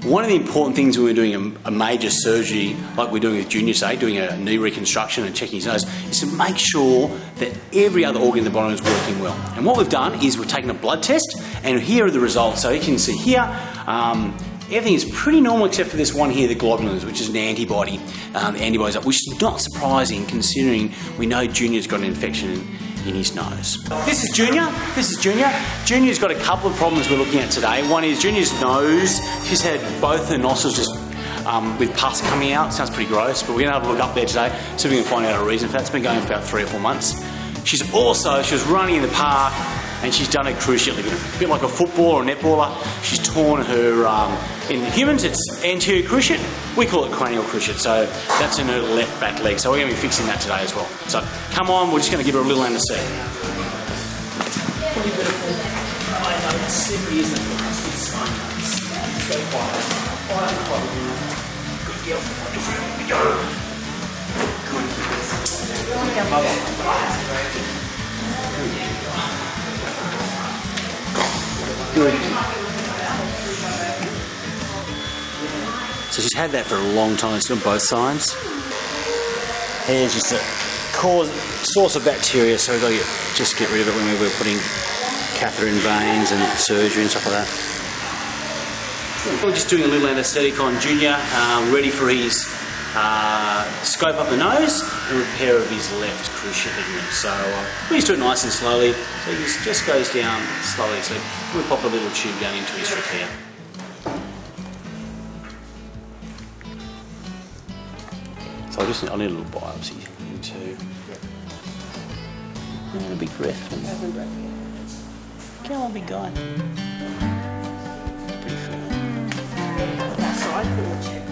One of the important things when we're doing a major surgery, like we're doing with Junior, say, doing a knee reconstruction and checking his nose, is to make sure that every other organ in the body is working well. And what we've done is we've taken a blood test, and here are the results. So you can see here, everything is pretty normal except for this one here, the globulins, which is an antibody. The antibody's up, which is not surprising considering we know Junior's got an infection in his nose. This is Junior. Junior's got a couple of problems we're looking at today. One is Junior's nose. She's had both her nostrils just with pus coming out. Sounds pretty gross, but we're going to have a look up there today, see if we can find out a reason for that. It's been going for about 3 or 4 months. She was running in the park and she's done a cruciate ligament. A bit like a footballer or a netballer. She's torn her, in humans it's anterior cruciate. We call it cranial cruciate, so that's in her left back leg. So we're going to be fixing that today as well. So come on, we're just going to give her a little anaesthetic. Pretty beautiful. I know, it's slippery, isn't it? It's so nice. Let's go quiet. Good girl. Here we go. Good. So she's had that for a long time. It's on both sides. Hair's just a source of bacteria, so we've got to just get rid of it when we're putting catheter in veins and surgery and stuff like that. We're just doing a little anaesthetic on Junior, ready for his scope up the nose and repair of his left cruciate ligament. So we just do it nice and slowly. So he just goes down slowly. So we pop a little tube down into his trachea. So I need a little biopsy too. And a big breath. Come on, big guy. Pretty firm. That side for the check.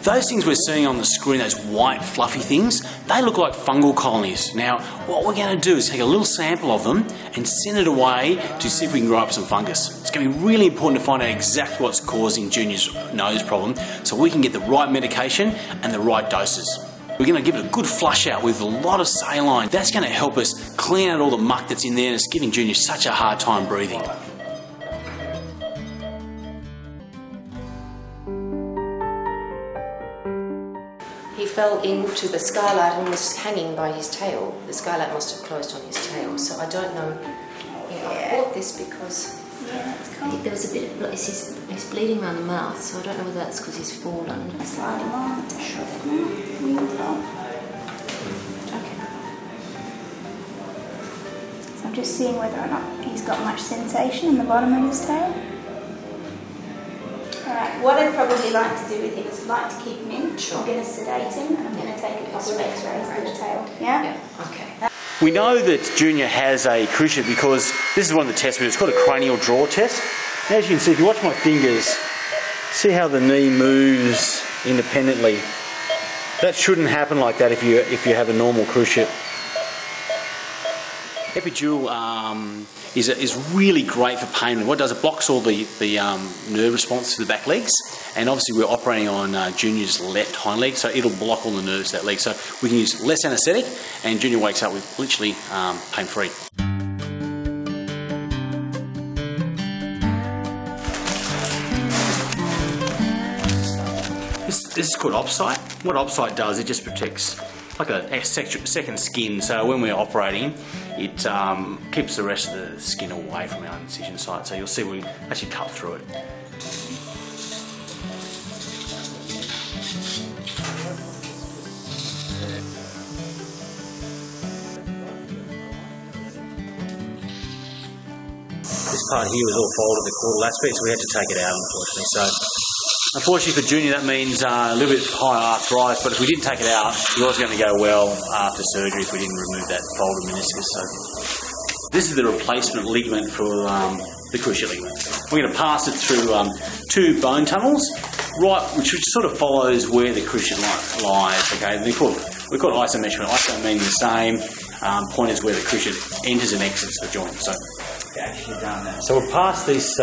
Those things we're seeing on the screen, those white fluffy things, they look like fungal colonies. Now, what we're going to do is take a little sample of them and send it away to see if we can grow up some fungus. It's going to be really important to find out exactly what's causing Junior's nose problem so we can get the right medication and the right doses. We're going to give it a good flush out with a lot of saline. That's going to help us clean out all the muck that's in there, and it's giving Junior such a hard time breathing. He fell into the skylight and was hanging by his tail. The skylight must have closed on his tail, so I don't know. I bought this because there was a bit of blood. He's bleeding around the mouth, so I don't know whether that's because he's fallen. Slightly more. Okay. So I'm just seeing whether or not he's got much sensation in the bottom of his tail. Alright, what I'd probably like to do with him is I'd like to keep him in. Sure. I'm going to sedate him and I'm going to take a couple of x-rays of the tail. Yeah? Yeah, okay. We know that Junior has a cruciate because this is one of the tests we do. It's called a cranial draw test. And as you can see, if you watch my fingers, see how the knee moves independently. That shouldn't happen like that if you have a normal cruciate. Epidural is really great for pain. What it does, it blocks all the nerve response to the back legs, and obviously we're operating on Junior's left hind leg, so it'll block all the nerves to that leg. So we can use less anaesthetic, and Junior wakes up with literally pain-free. This is called opsite. What opsite does, it just protects like a second skin, so when we're operating, it keeps the rest of the skin away from our incision site. So you'll see we actually cut through it. This part here was all folded, the caudal aspect, so we had to take it out, unfortunately. So, unfortunately for Junior, that means a little bit higher arthritis, but if we didn't take it out, it was going to go well after surgery if we didn't remove that folded meniscus. So, this is the replacement ligament for the cruciate ligament. We're going to pass it through 2 bone tunnels, which sort of follows where the cruciate lies. Okay, we call it isometric. Iso meaning the same point as where the cruciate enters and exits the joint. So, so we'll pass this.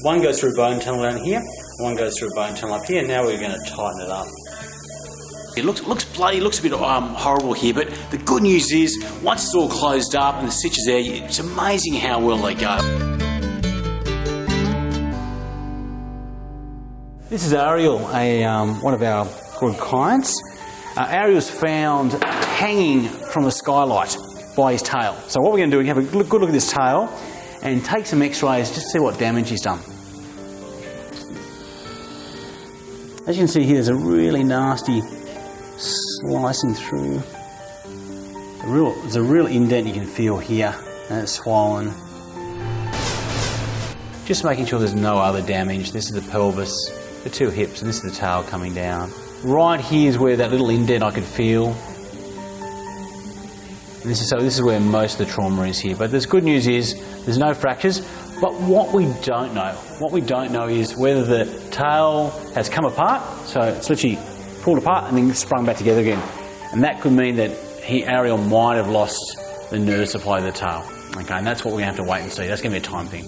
One goes through a bone tunnel down here, one goes through a bone tunnel up here, and now we're going to tighten it up. It looks bloody, looks a bit horrible here, but the good news is, once it's all closed up and the stitch is there, it's amazing how well they go. This is Ariel, one of our good clients. Ariel's found hanging from the skylight by his tail. So what we're going to do is have a good look at this tail and take some x-rays just to see what damage he's done. As you can see here, there's a really nasty slicing through. There's a real indent you can feel here, and it's swollen. Just making sure there's no other damage. This is the pelvis, the two hips, and this is the tail coming down. Right here is where that little indent I could feel. And this is where most of the trauma is here. But the good news is there's no fractures. But what we don't know is whether the tail has come apart, so it's literally pulled apart and then sprung back together again. And that could mean that Ariel might have lost the nerve supply of the tail. Okay, and that's what we're going to have to wait and see. That's going to be a time thing.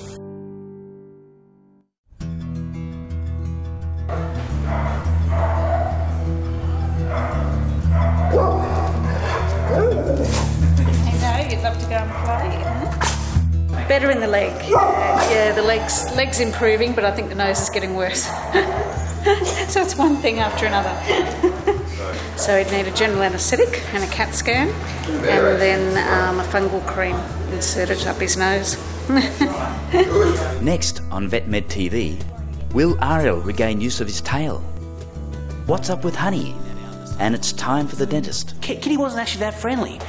You'd love to go and play. Better in the leg. Yeah, the leg's improving, but I think the nose is getting worse. So it's one thing after another. So he'd need a general anaesthetic and a CAT scan, and then a fungal cream inserted up his nose. Next on VetMed TV, will Ariel regain use of his tail? What's up with Honey? And it's time for the dentist. Kitty wasn't actually that friendly.